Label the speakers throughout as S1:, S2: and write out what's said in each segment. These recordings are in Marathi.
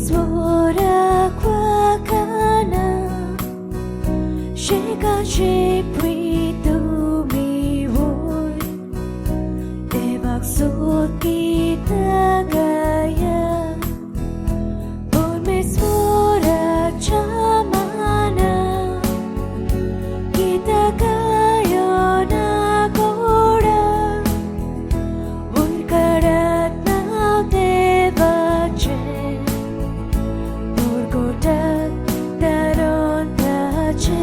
S1: स्वराक वाखाना शेकाचे तुम्ही होय देवाक स्तोत्र गीता गाया परमेश्वराच्या माना गीता गायो ना गोडा वरकडात नाव देवाचे मुरगोटात दारोन ताचे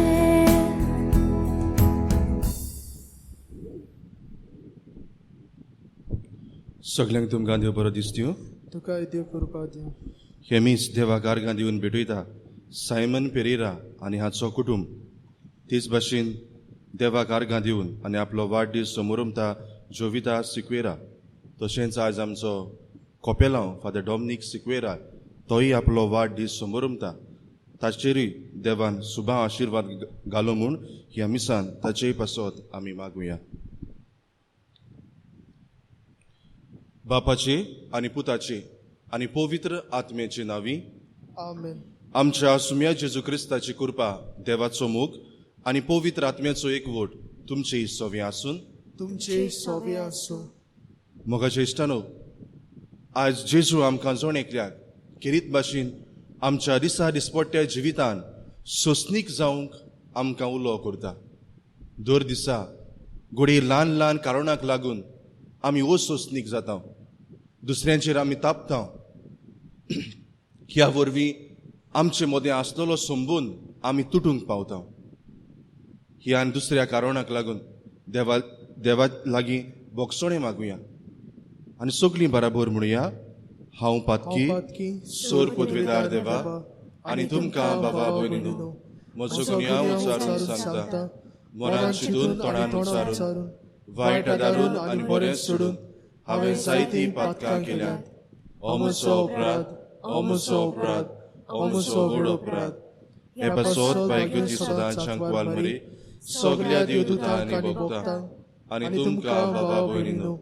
S2: सगळ्यांक तुमकां देव बरो दीस दिवं.
S3: तुकाय देव कृपा दिवं.
S2: हे मीच देवाक आर्गां दिवन भेटयता सायमन पेरेरा आनी हाचो कुटुंब. तेच भाशेन देवाक आर्गां दिवन आनी आपलो वाडदीस समोरुमता जोविता सिक्वेरा, तशेंच आज आमचो कोपेलांव फादर डॉमिनीक सिक्वेरा तोय आपलो वाडदीस समोरुमता. ताचेरूय देवान सुबा आशिर्वाद घालो म्हूण ह्या मिसान ताचेय पासत आमी मागुया. बापाचे आनी पुताचे आनी पवित्र आत्म्याचे नावी
S3: आमेन.
S2: आमच्या सुम्या जेजू क्रिस्ताची कृपा, देवाचो मोग आनी पवित्र आत्म्याचो एकवट तुमचे सोवे आसून
S3: तुमचे सोबे आसूं.
S2: मोगाचे इश्टानो, आज जेजू आमकां जोण एकल्याक खेरीत भाशेन आमच्या दिसा दिसपट्ट्या जिवितान सोंसणीक जावंक आमकां उलो करता. दर दिसा घोडे ल्हान ल्हान कारणाक लागून आमी वो सोंसणीक जाता, दुसऱ्यांचेर आमी तापता. ह्या वरवीं आमचे मोदें आसलेलो संबून आमी तुटूंक पावता. ह्या आनी दुसऱ्या कारणाक लागून देवा लागीं बोगसोणें मागुया आनी सगळीं बराबर म्हणुया. हांव पातकी सोर पदवेदार देवा आनी तुमकां बाबा भयणीनो, म्हजो गुन्यांव उच्चारून सांगता, मनान चिंतून तोंडान उच्चारून वायट आदारून आनी बरें सोडून हांवें जायतीं पातकां केल्यात. हो म्हजो अपराध, हो म्हजो अपराध, हो म्हजो व्हड अपराध. हे पासत बायगती सदांच्याक वालमरी सगळ्या देवदूतां आनी भक्तांक आनी तुमकां बाबा भयणीनो,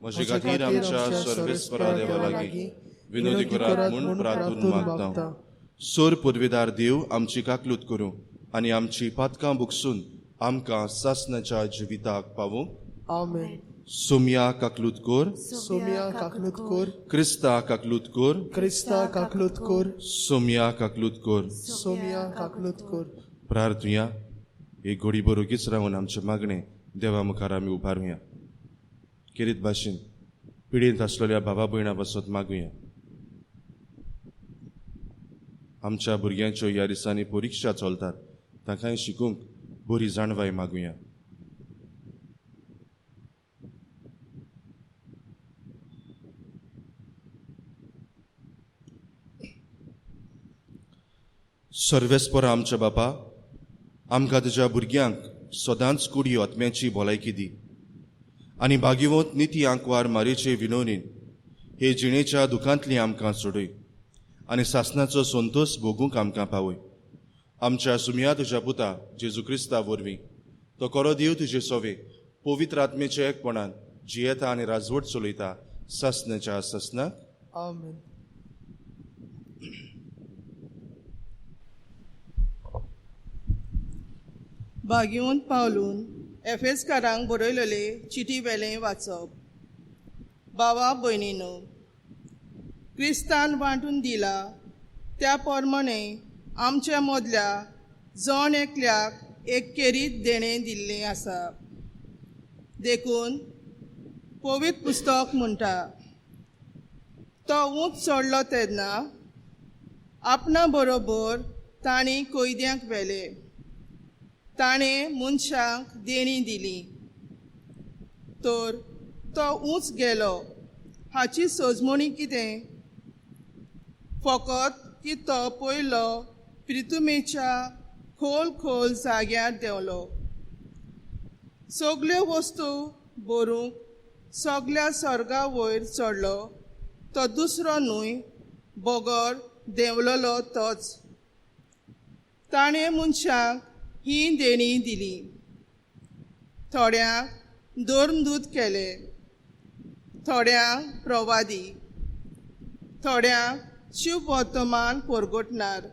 S2: म्हजे खातीर आमच्या सर्वेस्परा देवा लागीं विनोदी करात म्हूण प्रार्थून मागता. सोर पदवेदार देव आमची काकलूत करूं आनी आमची पातकां बुगसून आमकां सासणाच्या जिविताक पावूं.
S3: आमेन.
S2: सोम्या काकलूत कोर,
S3: सोम्या काकलूत कोर,
S2: क्रिस्ता काकलूत कोर,
S3: क्रिस्ता काकलूत कोर,
S2: सोम्या काकलूत कोर.
S3: सोम्या काकलूत कोर.
S2: प्रार्थुया. एक घोडी बरोगीच रावन आमचे मागणें देवा मुखार आमी उबारुया. खेरीत भाशेन पिडेंत आसलेल्या बाबा भयणां पासत मागुया. आमच्या भुरग्यांच्यो ह्या दिसांनी परिक्षा चलतात, तांकांय शिकूंक बरी जाणवाय मागुया. सर्वेस्पर आमच्या बापा, आमकां तुज्या भुरग्यांक सदांच कुडी आत्म्याची भलायकी दी आनी भागिवंत निती आंकवार मारेचे विनोनीन हे जिणेच्या दुखांतली आमकां सोडय आनी सासणाचो संतोष भोगूंक आमकां पावय. आमच्या सुम्या तुज्या पुता जेजू क्रिस्ता वरवीं तो कोरो देव तुजे सोवे पवित्र आत्मेच्या एकपणान जियेता आनी राजवट चलयता सासणाच्या सासणाक.
S3: आमेन.
S4: भाग्यवंत पावलून एफेसकारांक बरयलेले चिटी वेलें वाचप. बाबा भयणीनो, क्रिस्तान वांटून दिला त्या प्रमाणे आमच्या मदल्या जण एकल्याक एक केरीत देणें दिल्लें आसा. देखून पवित्र पुस्तक म्हणटा, तो ऊंच चडलो तेन्ना आपणा बरोबर तांणी कोयद्यांक व्हेले. ताणें मनशांक देणी दिली, तर तो ऊंच गेलो हाची सोजमणी कितें? फकत की तो पयलो प्रितुमेच्या खोल खोल जाग्यार देंवलो. सगल्यो वस्तू भरूंक सगल्या स्वर्गा वयर चडलो तो दुसरो न्हय, बोगोर देंवलोलो तोच. ताणें मनशांक ही देणी दिली. थोड्यांक धर्मदूत केले, थोड्यांक प्रवादी, थोड्यांक शुभ वर्तमान परगटणार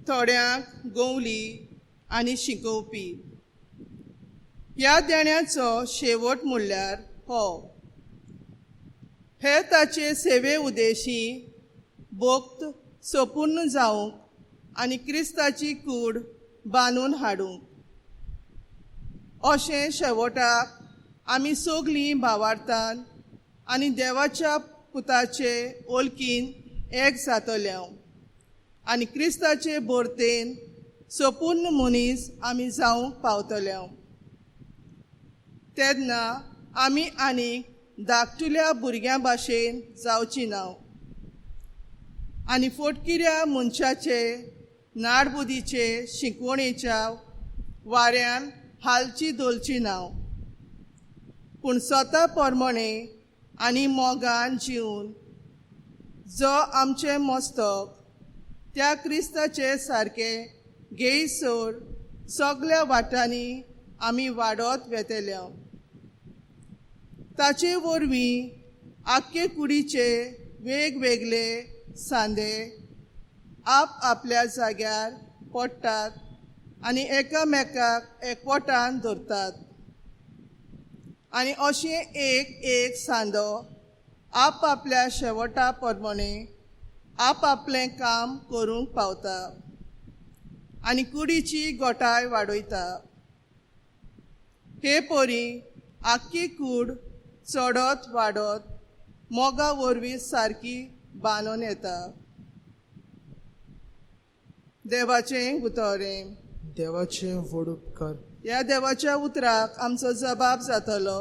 S4: थोड्यांक गवली आनी शिकोवपी ह्या देण्याचो शेवट म्हणल्यार हो हे ताचे सेवे उद्देशी भोक्त संपूर्ण जावंक आनी क्रिस्ताची कूड बांदून हाडूंक अशें शेवटाक आमी सगलीं भावार्थान आनी देवाच्या पुताचे ओळखीन एक जातल्यो आनी क्रिस्ताचे बोरतेन संपूर्ण मनीस आमी जावंक पावतल्यो तेन्ना आमी आनीक धाकटुल्या भुरग्यां भाशेन जावची ना आनी फोटकिऱ्या मनशाचे नाडबुदीचे शिकवणेच्या वाऱ्यान हालची दोलची ना पूण स्वता प्रमाणे आनी मोगान जिवन जो आमचे मस्तक त्या क्रिस्ताचे सारके घेयसर सगळ्या वाटांनी आमी वाडत वेतेल्या ताचे वरवीं आख्खे कुडीचे वेगवेगळे सांदे आपल्या जाग्यार पडटात आनी एकामेकाक एकवटान धरतात आनी अशें एक सांदो आपल्या शेवटा प्रमाणे आपलें काम करूंक पावता आनी कुडीची गोठाय वाडयता हे परी आख्खी कूड चडत वाडत मोगा वरवीं सारकी बांदून येता देवाचें उतोरें
S3: देवाचे व्हड उपकार
S4: ह्या देवाच्या उतराक आमचो जबाब जातलो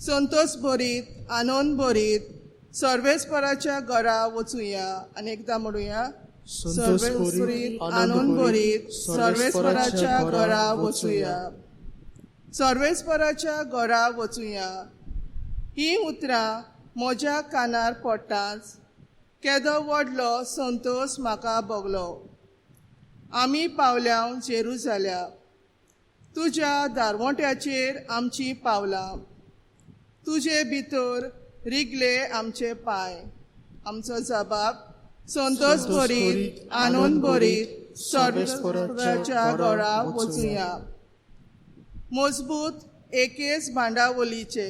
S4: संतोष भरीत आनंद भरीत सर्वेस्पराच्या घरा वचुया आनी एकदां म्हणुया
S3: संतोष
S4: भरीत आनंद भरीत सर्वेस्पराच्या घरा वचुया सर्वेस्पराच्या घरा वचुया ही उतरां म्हज्या कानार पडटाच केदो व्हडलो संतोष म्हाका भोगलो आमी पावल्या जेरुजाल्या तुज्या दारवोट्याचेर आमची पावलां तुजे भितर रिगले आमचे पांय आमचो जबाब संतोष भरीत आनंद भरीत सर्वेस्पराच्या घरा वचुया मजबूत एकेच भांडावलीचे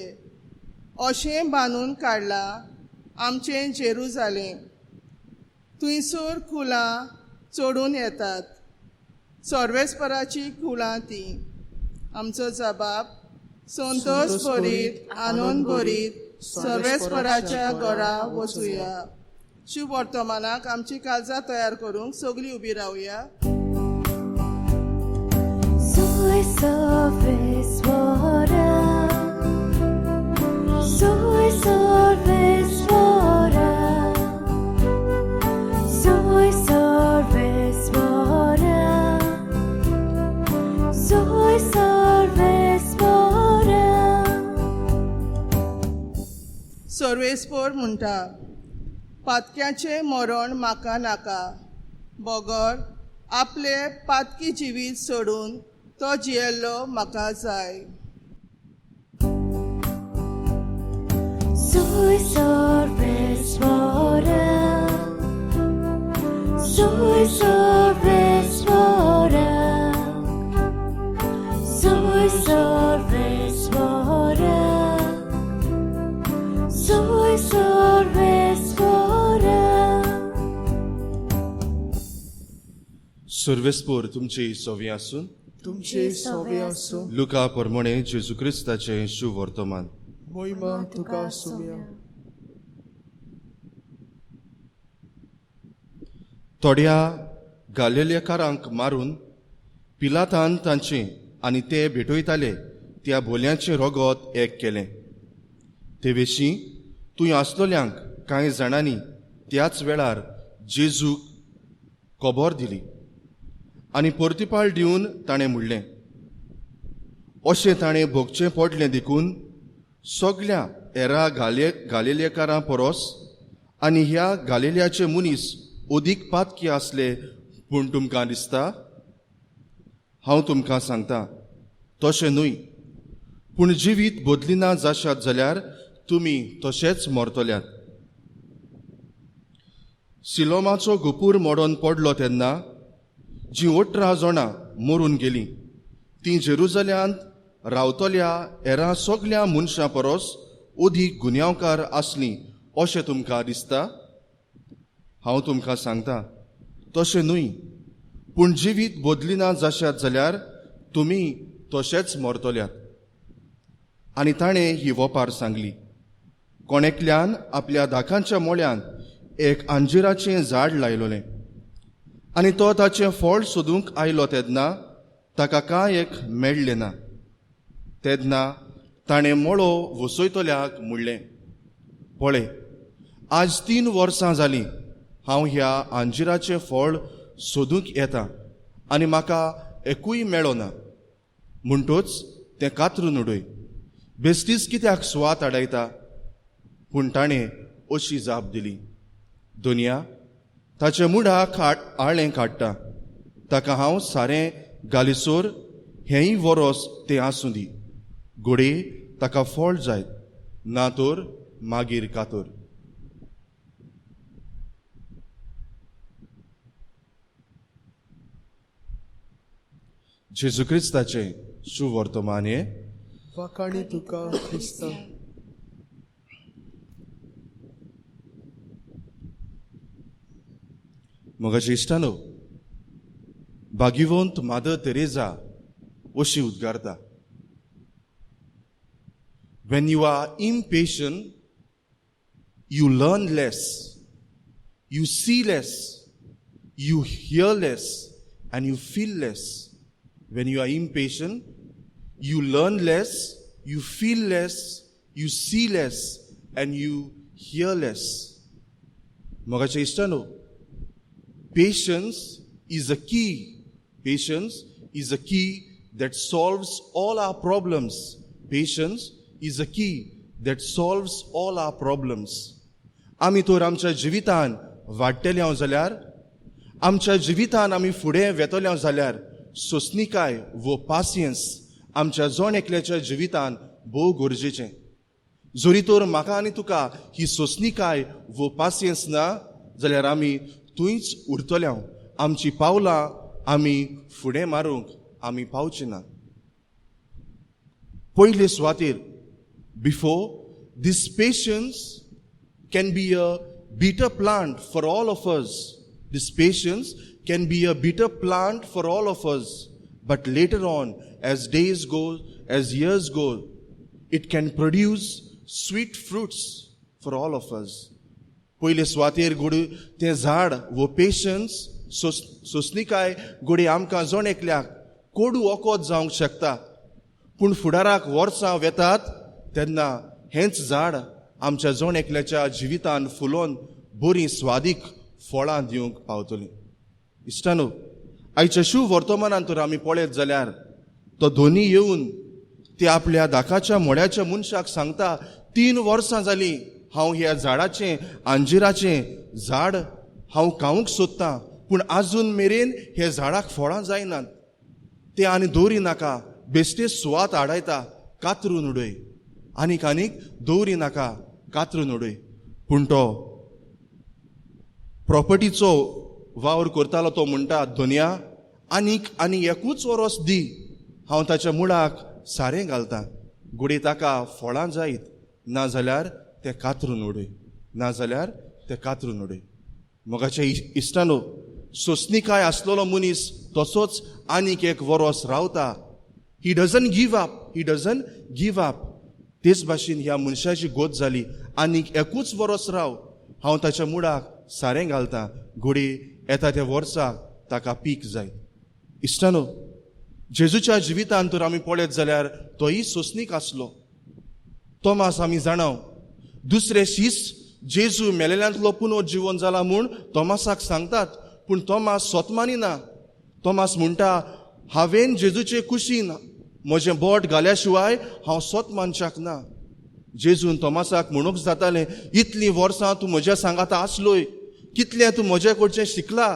S4: अशें बांदून काडलां आमचें जेरुजालेम थंयसर कुलां चडून येतात सर्वेस्पराची कुलां तीं आमचो जबाब संतोष भरीत आनंद भरीत सर्वेस्पराच्या घरा वचुया शुभ वर्तमानाक आमची काळजां तयार करूंक सगळीं उबी रावया
S1: Soy sorvesvara Soy sorvesvara Soy sorvesvara Soy sorvesvara
S4: सर्वेस्पर म्हणटा पातक्याचें मरण म्हाका नाका बोगोर आपले पातकी जिवीत सोडून तो जियेल्लो म्हाका जाय
S1: Soy sorvesvara Soy sorvesvara Soy sorvesvara Soy sorvesvara
S2: सर्वेस्पोर तुमची सोवी आसून
S3: तुमचे सोवे आसूं
S2: लुका प्रमाणे जेजू क्रिस्ताचे शुभ वर्तमान
S3: मोहिमा तुका सुम्या
S2: थोड्या गालिलेकारांक मारून पिलातान तांचे आनी ते भेटयताले त्या बोलयांचे रगत एक केलें ते विशीं थंय आसलोल्यांक कांय जाणांनी त्याच वेळार जेजूक खबर दिली आनी परतिपाळ दिवन ताणें म्हणलें अशें ताणें भोगचें पडलें देखून सगळ्या हेरा गालिलेकारां परस आनी ह्या गालिल्याचे मनीस अदीक पातकी आसले पूण तुमकां दिसता हांव तुमकां सांगता तशें न्हय पूण जिवीत बदलिना जाशात जाल्यार तुमी तशेंच मरतल्यात सिलोमाचो गुपूर मोडोन पडलो तेन्ना जीं 18 जाणां मरून गेलीं तीं जेरुसल्यांत रावतल्या हेरां सगळ्या मनशां परस अदीक गुन्यांवकार आसलीं अशें तुमकां दिसता? हांव तुमकां सांगता, तशें न्हय. पूण जिवीत बदलिना जशात जाल्यार तुमी तशेंच मरतल्यात. आनी ताणें ही वोपार सांगली. कोणेकल्यान आपल्या दाकांच्या मोळ्यान एक अंजिराचें झाड लायलोलें आनी तो ताचें फळ सोदूंक आयलो तेन्ना ताका कांय एक मेळ्ळें ना. तेन्ना ताणें मळो वसयतल्याक म्हणलें, पळय, आज 3 वर्सां जालीं हांव ह्या अंजिराचें फळ सोदूंक येता आनी म्हाका एकूय मेळो ना. म्हणटूच तें कातरून उडय. बेश्टीच कित्याक सुवात आडायता? पूण ताणें अशी जाप दिली, दोनया, ताचे मुडाक आळें काडटा. ताका हांव सारें घालिसोर हेंय वरोस तें आसूं दी. घोडे ताका फळ जायत, ना तर मागीर कातर. जेजू क्रिस्ताचें सुवर्तमान हे
S3: वाखाणी तुका ख्रिस्ता.
S2: मोगाचे इश्टानो, भाग्यवंत मादर तेरेसा अशी उद्गारता, when you are impatient, you learn less, you see less, you hear less, and you feel less. When you are impatient, you learn less, you feel less, you see less, and you hear less. मोगाचे इश्टानो, patience is a key. Patience is a key that solves all our problems. Patience is a key that solves all our problems. आमी तर आमच्या जिवितान वाडटल्या जाल्यार, आमच्या जिवितान आमी फुडें वेतल्या जाल्यार सोंसणीकाय वो पासियन्स आमच्या जोण एकल्याच्या जिवितान भोव गरजेचें. जोरी तर म्हाका आनी तुका ही सोंसणीकाय वो पासियन्स ना जाल्यार आमी थंयच उरतल्या. आमची पावलां आमी फुडें मारूंक आमी पावची ना. पयले सुवातेर, before this patience can be a bitter plant for all of us. This patience can be a bitter plant for all of us. But later on, as days go, as years go, it can produce sweet fruits for all of us. पहिले सुवातेर घोडी तें झाड वो पेशन्स सोंसणीकाय घोडी आमकां जोण एकल्याक कोडू ओकोत जावंक शकता. पूण फुडाराक वर्सां वेतात तेन्ना हेंच झाड आमच्या जोण एकल्याच्या जिवितान फुलोवन बरीं स्वादीक फळां दिवंक पावतलीं. इश्टानो, आयच्या शुभ वर्तमानांत तर आमी पळयत जाल्यार तो धोनी येवन ते आपल्या दाकाच्या मोड्याच्या मनशाक सांगता, 3 वर्सां जालीं हांव ह्या झाडाचें अंजिराचें झाड हांव खावंक सोदतां, पूण आजून मेरेन हे झाडाक फळां जायनात. ते आनी दवरी नाका, बेश्टे सुवात आडायता, कातरून उडय. आनीक दवरी नाका, कातरून उडय. पूण तो प्रॉपर्टीचो वावर करतालो तो म्हणटा, धोनया, आनी एकूच वरोस दी, हांव ताच्या मुळाक सारें घालतां. घोडी ताका फळां जायत, ना जाल्यार ते कातरून उडय, ना जाल्यार ते कातरून उडय. मोगाचे इश्टानो, सोंसणीकाय आसलेलो मनीस तसोच आनीक एक वरोस रावता. He doesn't give up. तेच भाशेन ह्या मनशाची गोत जाली, आनीक एकूच वरोस राव, हांव ताच्या मुळाक सारें घालतां. घोडी येता त्या वर्साक ताका पीक जाय. इश्टानो, जेजूच्या जिवितान तर आमी पळयत जाल्यार तोय सोंसणीक आसलो. तोमास आमी जाणाव, दुसरे शीस जेजू मेलेल्यांतलो पुनो जिवन जाला म्हूण तोमासाक सांगतात, पूण तोमास सोतमानिना. तोमास म्हणटा, हांवें जेजूचे कुशीन म्हजें बोट घाल्या शिवाय हांव सोत मानशाक ना. जेजून तोमासाक म्हणूंक जातालें, इतलीं वर्सां तूं म्हज्या सांगाता आसलोय, कितलें तूं म्हजे कडचें शिकला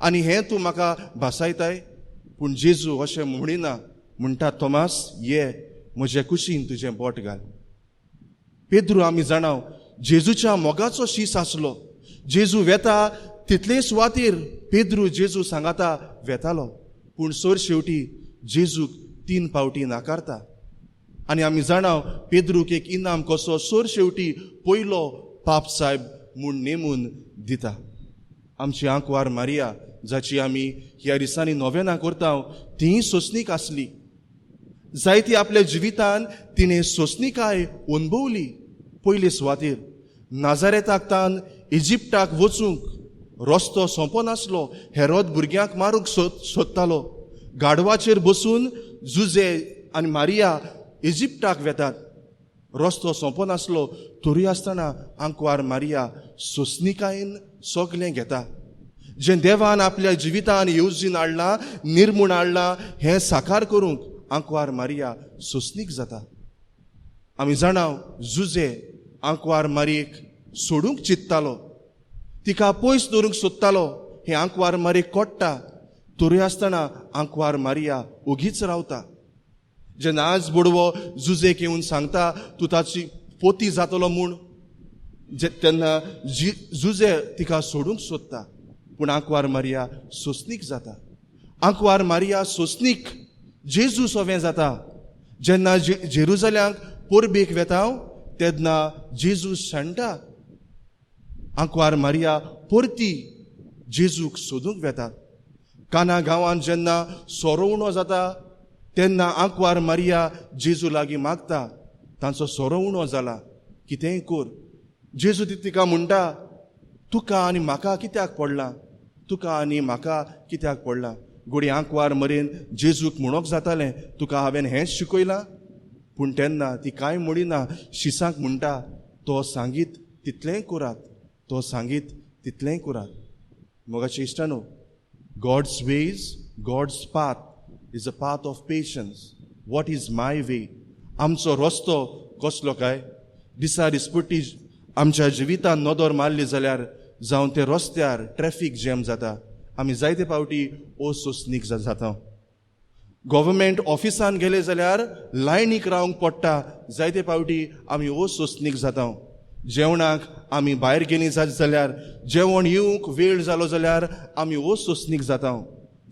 S2: आनी हें तूं म्हाका भासायताय. पूण जेजू अशें म्हणिना. म्हणटा, तोमास, ये म्हजे कुशीन तुजें बोट घाल. पेद्रू आमी जाणाव, जेजूच्या मोगाचो शीस आसलो. जेजू वेता तितले सुवातेर पेद्रू जेजू सांगाता वेतालो, पूण सोर शेवटी जेजूक 3 फावटी नाकारता. आनी आमी जाणाव पेद्रूक एक इनाम कसो सोर शेवटी पयलो पाप साहेब म्हूण नेमून दिता. आमची आंकवार मारिया, जाची आमी ह्या दिसांनी नोवेना करता, तीय सोंसणीक आसली. जायती आपल्या जिवितान तिणें सोंसणीकाय अनुभवली. पयले सुवातेर नाजारेताक तान इजिप्टाक वचूंक रस्तो सोंपो नासलो. हेरोद भुरग्यांक मारूंक सोदतालो. गाडवाचेर बसून जुजे आनी मारिया इजिप्टाक वेतात. रस्तो सोंपो नासलो तरी आसतना आंकवार मारिया सोंसणीकायेन सगलें घेता. जें देवान आपल्या जिवितान येवजीन हाडलां, निर्मूण हाडलां, हें साकार करूंक आंकवार मारिया सोंसणीक जाता. आमी जाणाव जुजे आंकवार मारयेक सोडूंक चिंत्तालो, तिका पयस दवरूंक सोदतालो. हे आंकवार मारयेक कोट्टा तरी आसतना आंकवार मारिया ओगीच रावता. जेन्ना आज बोडवो जुजेक येवन सांगता तूं ताची पोती जातलो म्हूण, तेन्ना जुजे तिका सोडूंक सोदता, पूण आंकवार मारिया सोंसणीक जाता. आंकवार मारिया सोंसणीक जेजू सोवें जाता. जेन्ना जेरुजल्यांक पोरबेक वेता तेन्ना जेजू शेणटा. आंकवार मारिया परती जेजूक सोदूंक वेता. काना गांवांत जेन्ना सोरो उणो जाता तेन्ना आंकवार मारिया जेजू लागीं मागता, तांचो सोरो उणो जाला, कितेंय कोर. जेजू तिका म्हणटा, तुका आनी म्हाका कित्याक पडलां, तुका आनी म्हाका कित्याक पडलां. घोडी आंकवार मरेन जेजूक म्हणोंक जातालें, तुका हांवें हेंच शिकयलां. पूण तेन्ना ती कांय म्हणिना. शिसांक म्हणटा, तो सांगीत तितलेंय करात, तो सांगीत तितलेंय करात. मोगाचे इश्टानो, God's ways, God's path is a path of patience. What is my way? आमचो रस्तो कसलो काय? दिसा दिसपट्टी आमच्या जिवितान नदर मारली जाल्यार जावं ते रस्त्यार ट्रॅफिक जॅम जाता, आमी जायते फावटी सोंसणीक जाता. गव्हर्मेंट ऑफिसान गेले जाल्यार लायनीक रावंक पडटा, जायते फावटी आमी सोंसणीक जाता. जेवणाक आमी भायर गेलीं जाल्यार जेवण येवंक वेळ जालो जाल्यार आमी सोंसणीक जाता.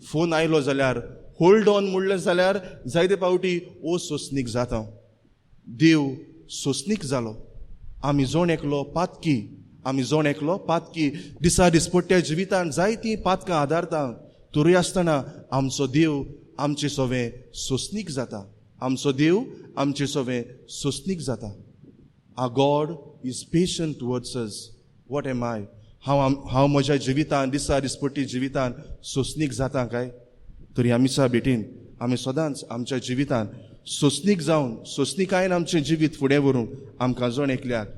S2: फोन आयलो जाल्यार होल्ड ऑन म्हणलें जाल्यार जायते फावटी सोंसणीक जाता. देव सोंसणीक जालो. आमी जोण एकलो पातकी, आमी जोण एकलो पातकी. दिसा दिसपट्ट्या जिवितान जायतीं पातकां आदारता, तरी आसतना आमचो देव आमचे सोवें सोंसणीक जाता. आमचो देव आमचे सोवें सोंसणीक जाता. Our God is patient towards us. What am I? हांव म्हज्या जिवितान दिसा दिसपट्टी जिवितान सोंसणीक जाता काय? तरी आमीच्या बेटीन आमी सदांच आमच्या जिवितान सोंसणीक जावन सोंसणीकायेन आमचें जिवीत फुडें व्हरूंक आमकां जोण एकल्याक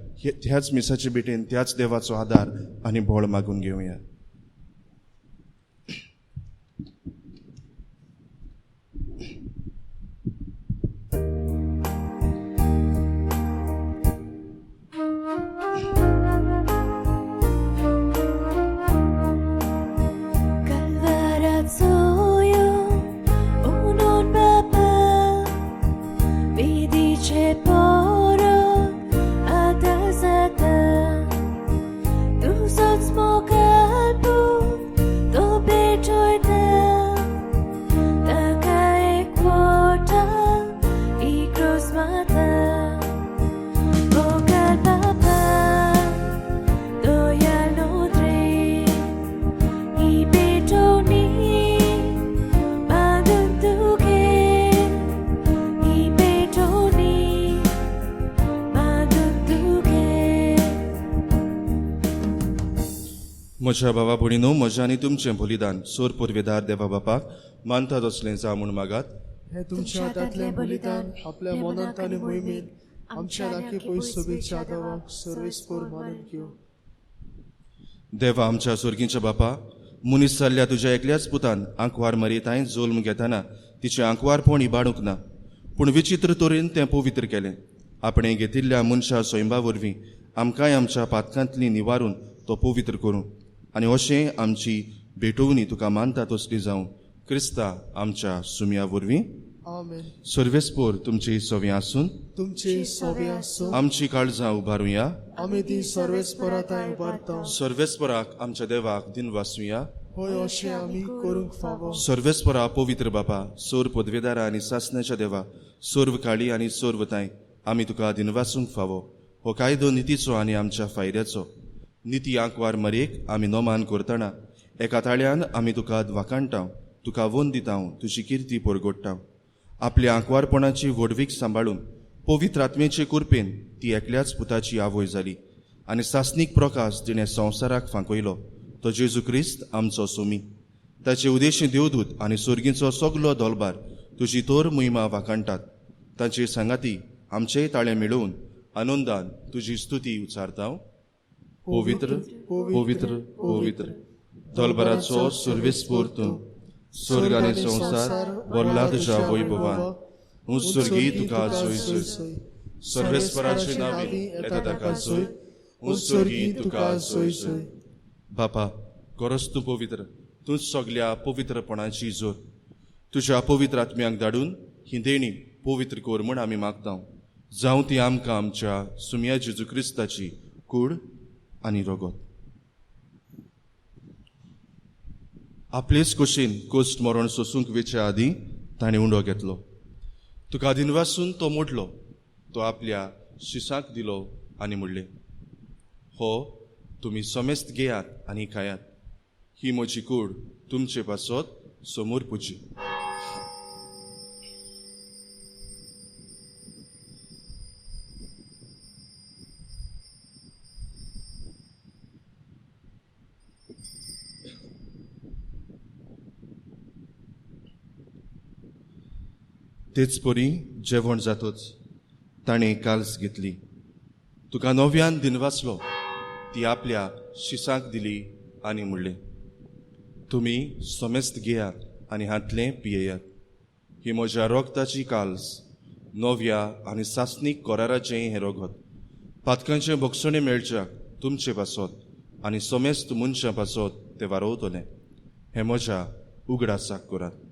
S2: ह्याच मिसाचे बेटीन त्याच देवाचो आदार आनी बोळ मागून घेवया. म्हज्या भावा भयणीनो, म्हजें आनी तुमचें बलिदान सोर पुर्वेदार देवा बापाक मानता तसलें जा म्हूण मागात.
S3: हे तुमच्या हातांतलें बलिदान आपल्या मनांत आनी मोहिमेन आमच्या लागीं पयस सोबीच्या देवाक सर्वेस्पर मानून घेवं.
S2: देवा आमच्या सुर्गीच्या बापा, मनीस जाल्ल्या तुज्या एकल्याच पुतान आंकवार मारयत हांवें जोल्म घेताना तिचें आंकवारपण इबाडूंक ना, पूण विचित्र तरेन तें पवित्र केलें. आपणें घेतिल्ल्या मनशा स्वयंभा वरवीं आमकांय आमच्या पातकांतलीं निवारून तो पवित्र करूं आनी अशें आमची भेटोवणी तुका मानता तसली जावं क्रिस्ता आमच्या सुमया वरवीं.
S3: आमेन.
S2: सर्वेस्पोर तुमची सोवी आसून
S3: तुमचे सोबे आसूं
S2: आमची काळजां उबारुया.
S3: आमी ती सर्वेस्पराताय उबारता.
S2: सर्वेस्पराक आमच्या देवाक दिन वासूया.
S3: होय अशें आमी करूंक फावो.
S2: सर्वेस्परा पवित्र बापा, सोर पदवेदारा आनी सासण्याच्या देवा, सोर्व काळी आनी सोर्वताय आमी तुका दिन वासूंक फावो. हो कायदो नितीचो आनी आमच्या फायद्याचो. निती आंकवार मरेक आमी नोमान करतना एका ताळ्यान आमी तुका वाकाणटाव, तुका वोन दिताव, तुजी किर्ती परगोडटाव. आपल्या आंकवारपणाची व्हडवीक सांबाळून पवित्र आत्मेचे कुरपेन ती एकल्याच पुताची आवय जाली आनी सासनीक प्रकाश जिणें संवसाराक फांकयलो तो जेजू क्रिस्त आमचो सोमी. ताचे उदेशी देवदूत आनी सुर्गीचो सगलो दोलबार तुजी तोर मोहिमा वाकाणटात. तांचे सांगाती आमचेय ताळे मेळोवन आनंदान तुजी स्तुती उचारताव. पवित्र पवित्र पवित्र दोलबाराचो सर्वेस्पोर तूं, स्वर्ग आनी संवसार भरला तुज्या वैभवान. सुर्गी तुका जोय जोय, सर्वेस्पराचे नावी येता ताका जोय. सुर्गी तुका जोय जोय. बापा, खरोच तूं पवित्र, तूंच सगल्या पवित्रपणाची जोर. तुज्या पवित्र आत्म्याक धाडून ही देणी पवित्र कोर म्हूण आमी मागतां. जावं ती आमकां आमच्या सुम्या जेजू क्रिस्ताची कूड आनी रगत. आपलेच कुशीन कोस्ट मरण सोसूंक वेच्या आदीं ताणें उंडो घेतलो. तुका दिनवासून तो मोडलो, तो आपल्या शिसांक दिलो आनी म्हणलें, हो तुमी समेस्त घेयात आनी खायात. ही म्हजी कूड तुमचे पासत समोर पुजी. तेच परी जेवण जातोच ताणें काल्स घेतली. तुका नव्यान दिनवासलो, ती आपल्या शिसांक दिली आनी म्हणलें, तुमी समेस्त घेयात आनी हातलें पियेयात. ही म्हज्या रोगताची काल्स, नव्या आनी सासनीक कोराराचें हें रगत. पातकांचें भक्षणें मेळच्याक तुमचे पासत आनी समेस्त मनशां पासत तें वारोवतलें. हें म्हज्या उगडासाक करात.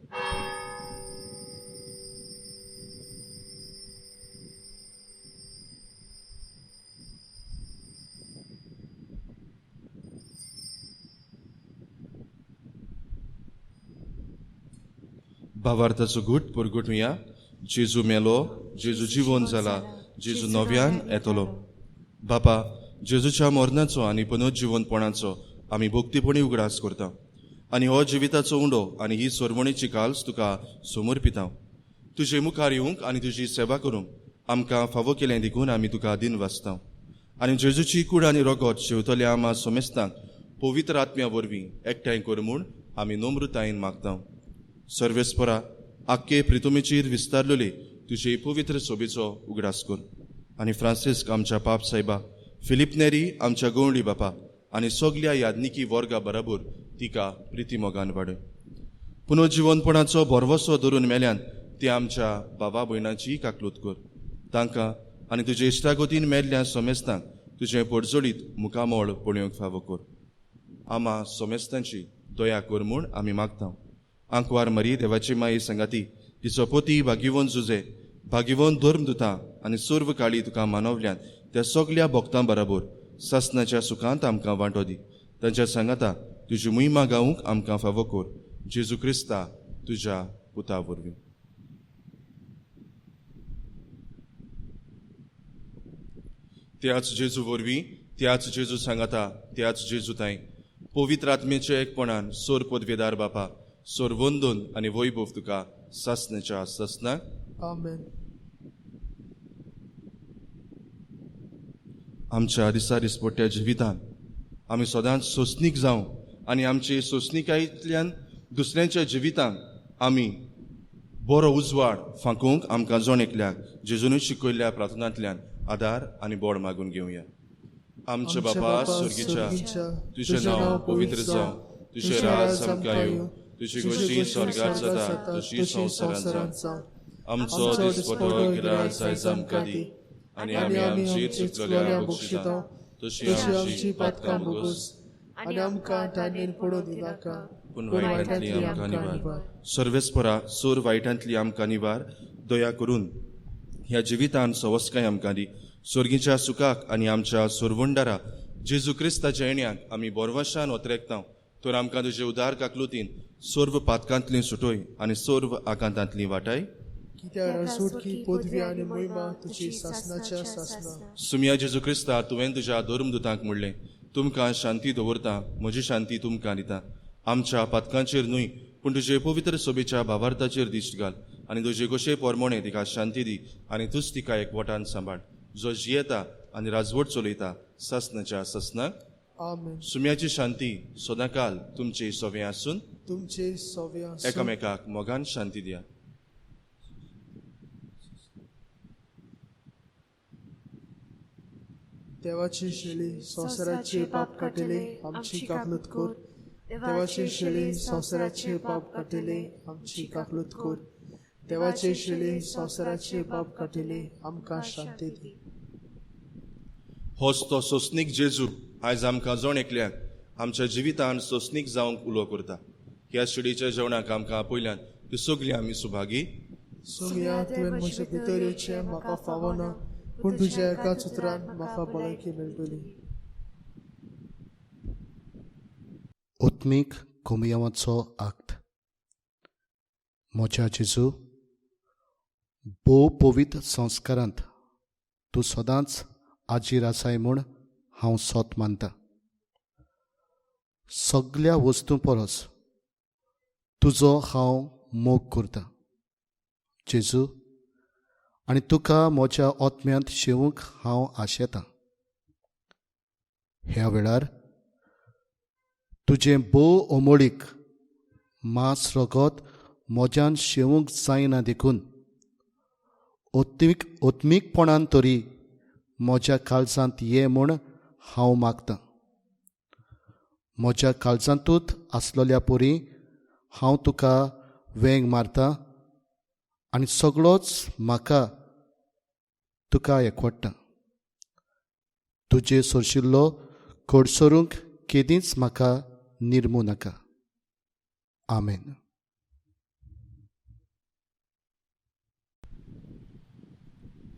S2: भावार्थाचो घुट परगटुया. जेजू मेलो, जेजू जिवोन जाला, जेजू नव्यान येतलो. बापा, जेजूच्या मरणाचो आनी पुनर्जिवनपणाचो आमी भोक्तीपणी उगडास करता आनी हो जिविताचो उंडो आनी ही सोरवणेची काल्स तुका समर्पितां. तुजे मुखार येवंक आनी तुजी सेवा करूंक आमकां फावो केलें देखून आमी तुका दिन वाचतां. आनी जेजूची कूड आनी रगत शेवतल्या आमा समेस्तांक पवित्र आत्म्या वरवीं एकठांय कर म्हूण आमी नम्रतायेन मागतां. सर्वेस्परा, आख्खे प्रितुमेचेर विस्तारलेले तुजे पवित्र सोबेचो उगडास कर. आनी फ्रांसिस्क आमच्या पाप सायबा, फिलिप नेरी आमच्या गवळी बापा आनी सगल्या यादनिकी वर्गा बराबर तिका प्रिती मोगान वाडय. पुनर्जिवनपणाचो बरवसो धरून मेल्यान ते आमच्या बाबा भयणांची काकलूत कर. तांकां आनी तुजे इश्टागोतीन मेल्ल्या समेस्तांक तुजें पडजोडीत मुखामोळ पळोवंक फावो कर. आमा समेस्तांची दया कर म्हूण आमी मागतां. आंकवार मरी देवाची माई संगाती, तिचो पोती भागिवोन जुजे, भागिवोन धर्म दुतां आनी सर्व काळी तुका मानवल्यान त्या सगल्या भक्तां बराबर सासनाच्या सुखांत आमकां वांटो दी. तांच्या सांगाता तुजी मोहिमा गावूंक आमकां फावो कर. जेजू क्रिस्ता तुज्या पुता वरवीं. त्याच जेजू वरवीं, त्याच जेजू सांगाता, त्याच जेजू ताई पवित्र आत्मेच्या एकपणान सोर पदवेदार बापा, सोर वंदन आनी वैभव तुका सासनाच्या ससनाक.
S3: आमेन.
S2: आमच्या दिसा दिसपट्ट्या जिवितांत आमी सदांच सोंसणीक जावं आनी आमचे सोंसणिकायेंतल्यान दुसऱ्यांच्या जिवितांत आमी बरो उजवाड फांकोवंक आमकां जण एकल्याक जेजून शिकयल्ल्या प्रार्थनांतल्यान आदार आनी बोड मागून घेवया. आमचे बापा स्वर्गीच्या, तुजें नांव पवित्र जावं, तुजें राज आमकां येवं, तुजी गोष्टी स्वर्गांत जाता तशी संवसारांत जावं. आमचो दिसपटो गिराय आयज आमकां दी आनी आमी आमची चुकलेल्या बक्षिता तशी आमची पातकां बगूस
S3: आनी आमकां ताणेन पडून दिनाका
S2: पूण
S3: पूण
S2: वायटांतली
S3: वायटांतली
S2: आमकां
S3: आमकां
S2: निवार
S3: निवार.
S2: सर्वेस्परा सोर वायटांतली आमकां निवार दया करून ह्या जिवितान सवस्काय आमकां दी स्वर्गीच्या सुखाक आनी आमच्या सोरवंडारा जेजू क्रिस्ताच्या येण्याक आमी बोरवशान ओतरेकतांव तर आमकां तुजे उदार काकलुतीन सोर्व पातकांतली सुटोय आनी सोर्व आकांतांतली वाटाय
S3: कित्याक रसूटकी पदवी आनी मोहिमा तुजी सासनाच्या सासना.
S2: सुमया जेजू क्रिस्ता तुवें तुज्या धर्मदुतांक म्हणलें तुमकां शांती दवरता म्हजी शांती तुमकां दिता आमच्या पातकांचेर न्हय पूण तुजे पवित्र सोबेच्या भावार्थाचेर दिश्ट घाल आनी तुजे कशे पोरमोणे तिका शांती दी आनी तूच तिका एकवटान सांबाळ जो जियेता आनी राजवट चलयता ससनाच्या ससनाक.
S3: आमेन.
S2: सुम्याची शांती सदांकाल तुमचे सोवे आसून
S3: तुमचे सोव्या
S2: एकामेकाक मोगान शांती दिया.
S3: देवाची शेळी संवसाराचे पाप काटिले आमची काकलूत कोर. देवाची शेळी संवसाराचे पाप काटिले आमची काकलूत कोर. देवाचे शेळी संवसाराचे पाप काटिले आमकां शांती दी.
S2: होच तो सोसनीक जेजू आयज आमकां जोण एकल्याक आमच्या जिवितान सोसनीक जावंक उलो करता. ह्या शिडीच्या जेवणाक आमकां पयल्यान ती सगळीं आमी सुभागी.
S3: सुमया तुवें म्हजे भितर येवचें म्हाका फावना पूण तुज्या एकाच उतरान म्हाका भलायकी मेळटली.
S5: ओत्मीक कोमयावाचो आक्त. म्हज्या जेजू भोव पवित्र संस्कारांत तूं सदांच आजीर आसाय म्हूण हांव सोत मानतां. सगळ्या वस्तू परस तुजो हांव मोग करतां जेजू आनी तुका म्हज्या ओत्म्यांत शेवूंक हांव आशेतां. ह्या वेळार तुजें भोव ओमोळीक मांस रगत म्हज्यान शेवूंक जायना देखून ओत्मीकपणान तरी म्हज्या काळजांत ये म्हूण हांव मागतां. म्हज्या काळजांतूच आसलेल्या परी हांव तुका वेंग मारतां आनी सगळोच म्हाका तुका एकवडटा. तुजे सोरशिल्लो घडसरूंक केदींच म्हाका निर्मू नाका. आमेन.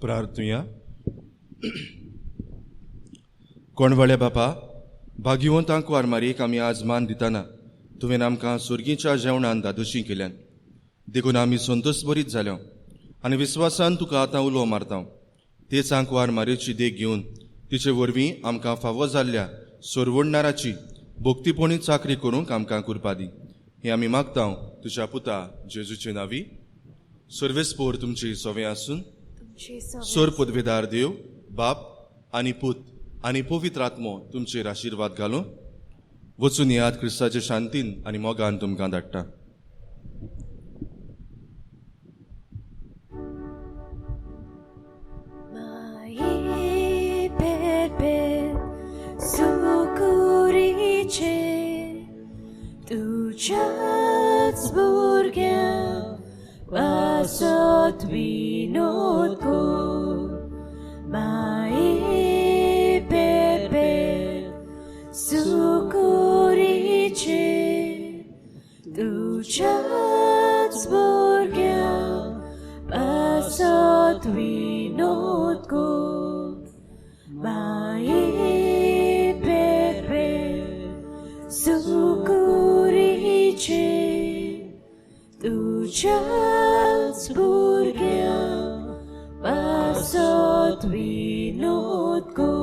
S2: प्रार्थुया. कोणवाळे बापा भाग्यवंतांक वारमारीक आमी आज मान दितना तुवें आमकां सुर्गीच्या जेवणान दादोशी केल्यान देखून आमी संतोश बरीत जाल्यो आनी विस्वासान तुका आतां उलो मारता. तेच आंकवार मारेची देख घेवन तिचे वरवीं आमकां फावो जाल्ल्या सोरवडणाराची भोक्तीपणी चाकरी करूंक आमकां कृपा दी. हें आमी मागता तुज्या पुता जेजूचे नांवी. सर्वेस्पोर तुमची सोवें आसून सोर पदवेदार देव बाप आनी पूत आनी पवित्र आत्मो तुमचेर आशिर्वाद घालूं. वचून याद क्रिस्ताचे शांतीन आनी मोगान तुमकां धाडटा.
S1: तुझ्याच भुरग्यांक वासत विनोद कर. माये पेपे सुकुरीचे तुझ्याच भुरग्यांक वासत विनोद कर. माये पेपे सुकुरीचे तुझ्याच भुरग्यांक वासत विनोद कर.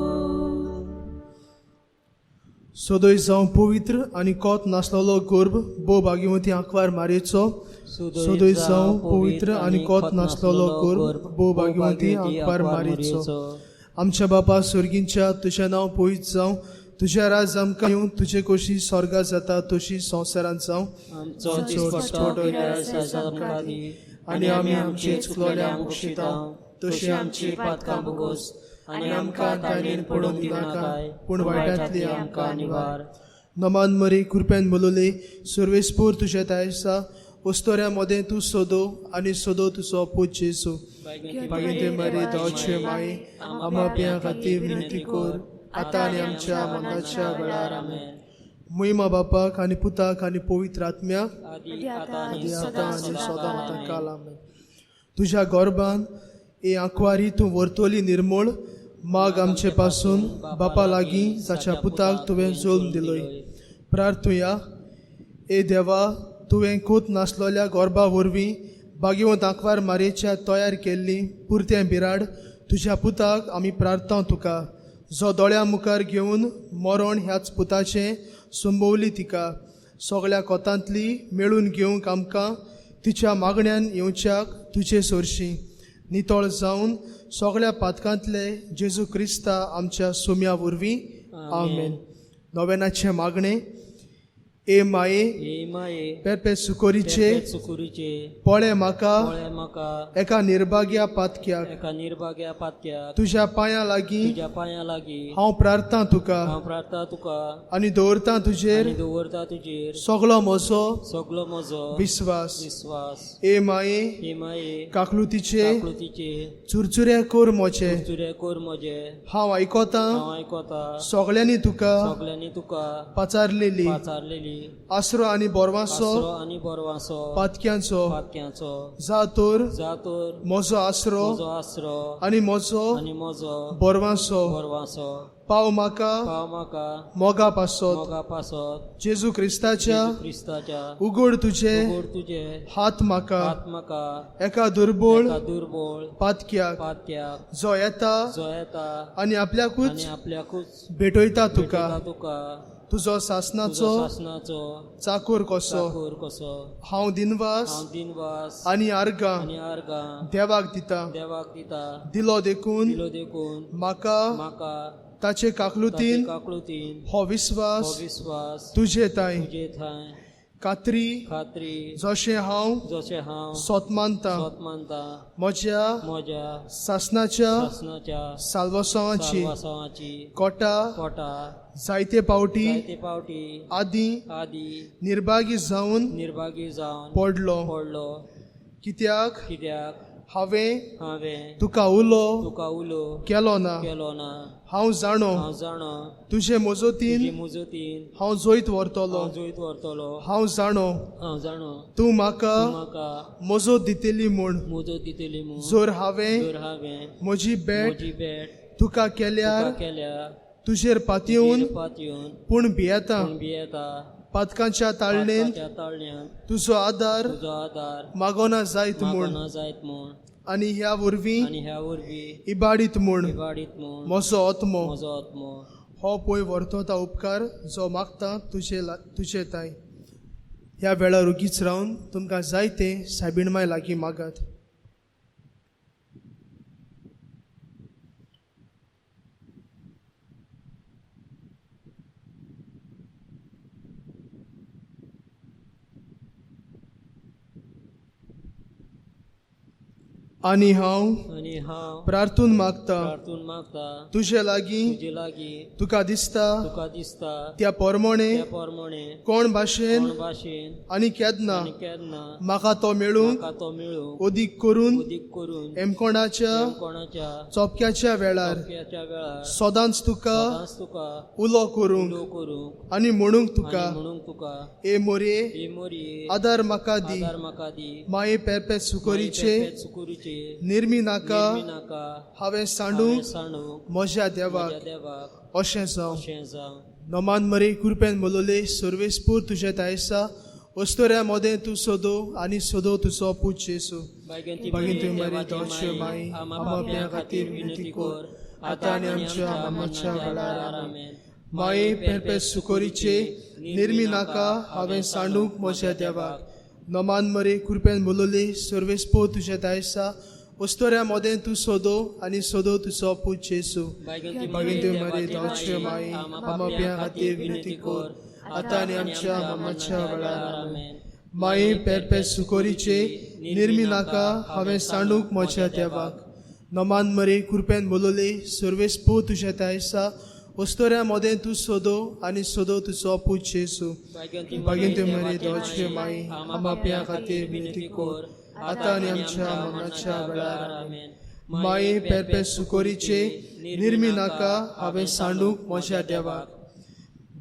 S3: सदय जावं पवित्र आनी कोत नासलेलो गर्भ भोव भाग्यवती आंकवार मारयेचो. सदय जावं पवित्र आनी कोत नासलेलो गर्भ भोव भाग्यवती आंकवार मारयेचो. आमच्या बापा स्वर्गींच्या तुजें नांव पवित्र जावं. तुझ्या राज आमकां येवं. तुजे कशी स्वर्गा जाता तशी संवसारांत जावं. आनी आमी आमचे चुकलोल्यांक बक्षिता तशी आमची पातकां भोगोस आनी आमकां ताणेन पडून दिनाका पूण वायटांतली आमकां निवार. नमान मरी कृपेन बोलोले सर्वेस्पोर तुजे तायसा वस्तोऱ्या मदें तूं सोदो आनी सोदो तुजो पूत जेजू. भागिते मरी दोचे माई आमा पियां खातीर विनंती कर आतां आनी आमच्या मरणाच्या वेळार. आमेन. महिमा बापाक आनी पुताक आनी पवित्र आत्म्याक
S1: आदी आतां आनी
S3: आदी आतां
S1: सदां
S3: आनी
S1: सदां
S3: सदां आतां
S1: आमेन.
S3: काल आमेन. तुझ्या गोरबान ए आंकवारी तूं वर्तोली निर्मळ माग आमचे पासून बापा लागीं ताच्या पुताक तुवें जोल्म दिलोय. प्रार्थुया ए देवा तुवें कोत नासलोल्या गोरबा वरवीं बागेवंत आंकवार मारयेच्या तयार केल्ली पुरतें बिराड तुज्या पुताक आमी प्रार्थना तुका, जो दोळ्या मुखार घेवन मरण ह्याच पुताचें संभोवली तिका सगळ्या कोतांतली मेळून घेवंक आमकां तिच्या मागण्यांत येवच्याक तुजे सोरशी नितळ जावन सगळ्या पातकांतले जेजू क्रिस्ता आमच्या सोम्या वरवीं आमेन. नोवेनाचे मागणे ए माये
S1: हे माये
S3: पेरपे सुकोरीचे
S1: सुकुरीचे
S3: पळे म्हाका
S1: पळय म्हाका
S3: एका निर्भाग्या पातक्याक
S1: एका निर्भाग्या पातक्याक
S3: तुज्या पांयां लागीं
S1: तुज्या पांयां लागीं
S3: हांव प्रार्थना तुका
S1: हांव प्रार्थना तुका
S3: आनी दवरता तुजेर
S1: आनी दवरता तुजेर
S3: सगळो म्हजो
S1: सगळो म्हजो
S3: विस्वास.
S1: विस्वास.
S3: ए माये
S1: हे माये
S3: काकलुतीचे
S1: काकलुतीचे
S3: चुरचुरे कोर मोचे
S1: तुरे कोर म्हजे
S3: हांव आयकोतां
S1: हांव आयकोता
S3: सगळ्यांनी तुका
S1: सगळ्यांनी तुका
S3: पाचारलेली
S1: पाचारलेली
S3: आसरो आनी बोरवांचो
S1: आसरो आनी बोरवांचो
S3: पातक्यांचो
S1: पातक्यांचो
S3: जा तर
S1: जातोर
S3: म्हजो आसरो
S1: म्हजो आसरो
S3: आनी म्हजो
S1: आनी म्हजो
S3: बोरवांचो
S1: बोरवांचो
S3: पाव म्हाका
S1: पाव म्हाका
S3: मोगा पासत
S1: मोगा पासत
S3: जेजू क्रिस्ताच्या
S1: क्रिस्ताच्या
S3: उगड तुजे
S1: उगड तुजे
S3: हात म्हाका
S1: हात म्हाका
S3: एका दुर्बळ
S1: एका दुर्बळ
S3: पातक्याक
S1: पातक्याक
S3: जो येता
S1: जो येता
S3: आनी आपल्याकूच
S1: आनी आपल्याकूच
S3: भेटयता तुका
S1: भेटयता तुका
S3: तुजो
S1: तुजो
S3: सासनाचो
S1: शासनाचो
S3: चाकोर कसो
S1: चाकोर कसो
S3: हांव दिनवास
S1: हांव दिनवास
S3: आनी आर्गां
S1: आनी आर्गां
S3: देवाक दिता
S1: देवाक दिता
S3: दिलो देखून
S1: दिलो देखून
S3: म्हाका
S1: म्हाका
S3: ताचे काकलुतीन
S1: काकळुतीन
S3: हो
S1: हो
S3: विस्वास
S1: विस्वास
S3: तुजे ताई
S1: तुजे थंय
S3: खात्री
S1: खात्री
S3: जशें हांव
S1: जशें हांव
S3: सोत मानता
S1: स्वत मानता
S3: म्हज्या
S1: म्हज्या
S3: सासनाच्या
S1: शासनाच्या
S3: साल्वसावाची
S1: साल्वासावाची
S3: कोटा
S1: कोटा
S3: जायते पावटी
S1: जायते पावटी
S3: आदी
S1: आदी
S3: निर्भागी जावन
S1: निर्भागी जावन
S3: पडलो
S1: पडलो
S3: कित्याक
S1: कित्याक
S3: हांवें
S1: हांवें
S3: तुका उलो
S1: तुका उलो
S3: केलो ना
S1: केलो ना
S3: हांव जाणो
S1: हांव जाणो
S3: तुजे मजतीन
S1: तुजी मुजतीन
S3: हांव जोयत व्हरतलो
S1: हांव जोईत व्हरतलो
S3: हांव जाणो
S1: हांव जाणो
S3: तूं म्हाका
S1: म्हाका
S3: मजत दितेली म्हूण
S1: मुजत दितली म्हूण
S3: जर हांवें
S1: जर हांवें
S3: म्हजी भेट
S1: म्हजी भेट
S3: तुका केल्यार
S1: तुका केल्या
S3: तुजेर पातयेवन
S1: पातयेवन
S3: पूण भियेता
S1: पूण भियेता
S3: पातकांच्या ताळणेन
S1: पातकाच्या ताळण्यांत
S3: तुजो आदार
S1: तुजो आदार
S3: मागोना जायत म्हूण
S1: मागोना जायत म्हूण
S3: आनी ह्या वरवीं
S1: आनी ह्या वरवीं
S3: इबाडीत म्हूण
S1: इबाडीत म्हूण
S3: म्हजो आत्मो
S1: म्हजो आत्मो
S3: हो पळय व्हरतो उपकार जो मागता तुजे ताई. ह्या वेळार उगीच रावन तुमकां जायते सायबीणमाय लागीं मागात. आनी हांव
S1: आनी हांव
S3: प्रार्थून मागता
S1: प्रार्थून मागता
S3: तुजे लागीं
S1: तुजे लागीं
S3: तुका दिसता
S1: तुका दिसता
S3: त्या पोरमोणे
S1: त्या पोरमोणे
S3: कोण भाशेन
S1: कोण भाशेन
S3: आनी केदना
S1: आनी केन्ना
S3: म्हाका तो मेळूंक
S1: म्हाका तो मेळूंक
S3: ओदीक करून
S1: उदीक करून
S3: एमकोणाच्या
S1: कोणाच्या
S3: चोपक्याच्या वेळार
S1: चोपक्याच्या वेळार
S3: सदांच तुका
S1: सदांच तुका
S3: उलो करूंक
S1: उलो करूंक
S3: आनी म्हणूंक तुका
S1: आनी म्हणूंक तुका
S3: ए मोरे
S1: ए मोरये
S3: आदार म्हाका दी
S1: आदार म्हाका दी
S3: माये पेरपे सुकोरीचे
S1: सुकुरीचे
S3: निर्मी नाका
S1: नाका
S3: हांवें सांडूंक
S1: सांडूंक
S3: म्हज्या देवाक
S1: म्हज्या देवाक
S3: अशें जावं.
S1: अशें जावं.
S3: नमान मरे कृपेन मोलोले सर्वेस्पूर तुजे तायसा वस्तोऱ्या मोदें तूं सोदो आनी सोदो तुजो पूज जेसू.
S1: बागेन ती
S3: बागेन तुवें
S1: देवाची
S3: मरे दोनशे माई
S1: आमा
S3: आमा
S1: पाप्यां
S3: खातीर विनंती कर आतां आनी आमच्या आमाच्या वेळार
S1: आमेन.
S3: माये पेरपे सुकोरीचे निर्मी नाका हांवें सांडूंक म्हज्या देवाक. नमान मरे कृपेन मोलोले सर्वेस्पूर तुजे तायसा वस्तोऱ्या मोदें तूं सोदो आनी सोदो तुजो पूज जेसू.
S1: बागेन
S3: बागेन तुवें मरे
S1: देवाची
S3: दोनशे माई आमा पाप्यां खातीर विनंती कर आतां आनी आमच्या आमाच्या वेळार आमेन. माये पेरपे सुकोरीचे निर्मी नाका हांवें सांडूंक म्हज्या देवाक. नमान मरे कृपेन मोलोले सर्वेस्पूर तुजे तायसा वस्तोऱ्या मोदें तूं सोदो आनी सोदो तुजो पूज जेसू. बागेन तुवें मरे दोनशे माई आमा पाप्यां खातीर विनंती कर आतां आनी आमच्या आमाच्या वेळार आमेन. माये पेरपे सुकोरीचे निर्मी नाका हांवें सांडूंक म्हज्या देवाक.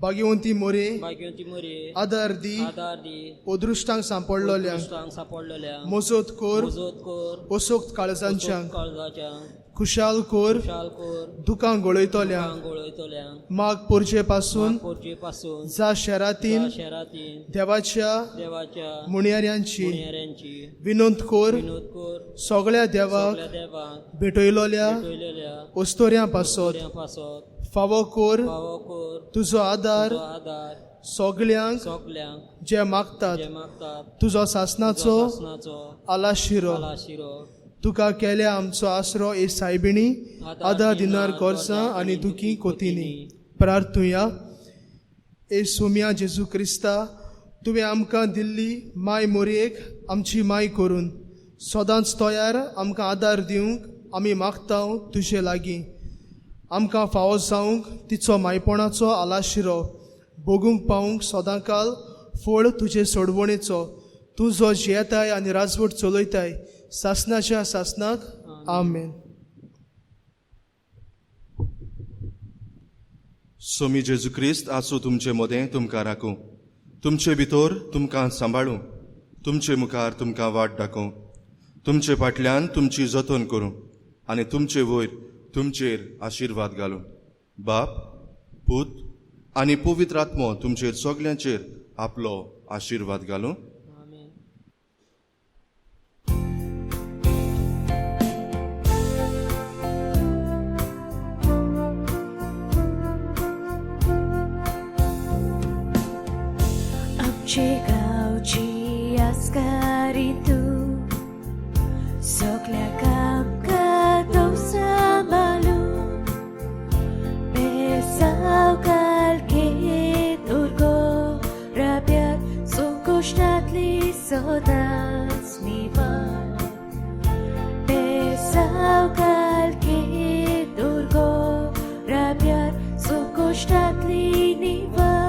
S3: भाग्यवंती मोरे
S1: भाग्यवंती मोरे
S3: आदार दी
S1: आदार दी
S3: ओदृश्टांक सांपडलोल्यांक
S1: दुश्टांक सापडलेल्या
S3: मोजोत कोर
S1: मजत कोर
S3: ओसोक्त काळजांच्यांक
S1: काळजाच्या
S3: खुशाल कोर
S1: शाल कोर
S3: दुकां गळयतोल्यांक
S1: गोळयतोल्यांक
S3: माग पोरचे पासून
S1: पोरचे पासून
S3: जा शहरातील
S1: शहरातील
S3: देवाच्या
S1: देवाच्या
S3: मुणयाऱ्यांची
S1: मुनियाऱ्यांची
S3: विनोद कोर
S1: विनोद कोर
S3: सगळ्या देवाक
S1: सगळ्या देवांक
S3: भेटयलोल्या
S1: टोयलेल्या
S3: ओस्तोऱ्यां पासत
S1: पासत
S3: फावो कोर
S1: पावो कोर
S3: तुजो आदार
S1: तुजो आदार
S3: सगळ्यांक
S1: सगल्यांक
S3: जे मागतात
S1: जे मागतात
S3: तुजो सासनाचो
S1: शासनाचो
S3: आलाशिरो
S1: आला शिरो
S3: तुका केल्या आमचो आसरो ए सायबिणी आदा दिनार गोरसां आनी दुखी कोतिनी प्रार्थुया ए सोम्या जेजू क्रिस्ता तुवें आमकां दिल्ली माय मोरयेक आमची माय करून सदांच तयार आमकां आदार दिवंक आमी मागतांव तुजे लागीं आमकां फावो जावंक तिचो मायपणाचो आलाशिरो भोगूंक पावूंक सदांकाल फळ तुजे सोडवणेचो तूं जो जियेताय आनी राजवट चलयताय सासनाच्या सासनाक आमेन.
S2: सोमी जेजू क्रिस्त आसूं तुमचे मोदें तुमकां राखूं तुमचे भितर तुमकां सांबाळूं तुमचे मुखार तुमकां वाट दाखोवं तुमचे फाटल्यान तुमची जतन करूं आनी तुमचे वयर तुमचेर आशिर्वाद घालूं बाप पूत आनी पवित्र आत्मो तुमचेर सगल्यांचेर आपलो आशिर्वाद घालूं.
S1: आमेन.
S6: आमचे गांवची आसकारी तूं सगल्याक आमकां तो सांबाळूं बेसांव कालके दुर्गो राब्यात संकोश्टांतली सदांच निवार बेसांव कालके दुर्गो राब्यात संकोश्टांतली निवार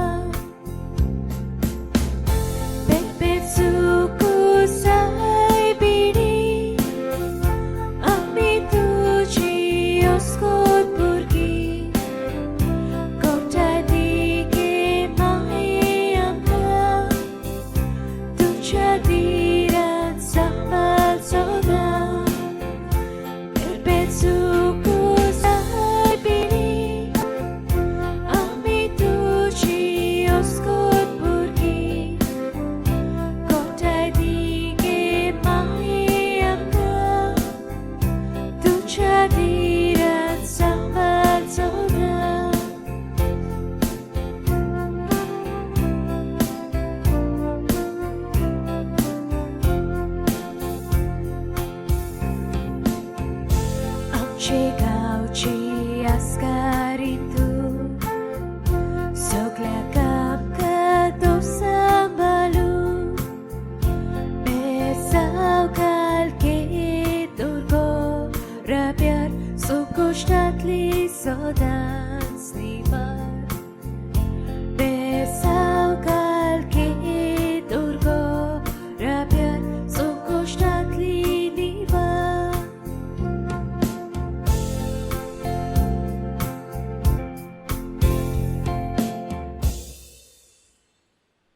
S6: गांवची आसकारी तूं सगल्याक आमकां तो सांबाळूं बेसांव कालके दुर्गो राब्यार संकोश्टांतली सदांच निवार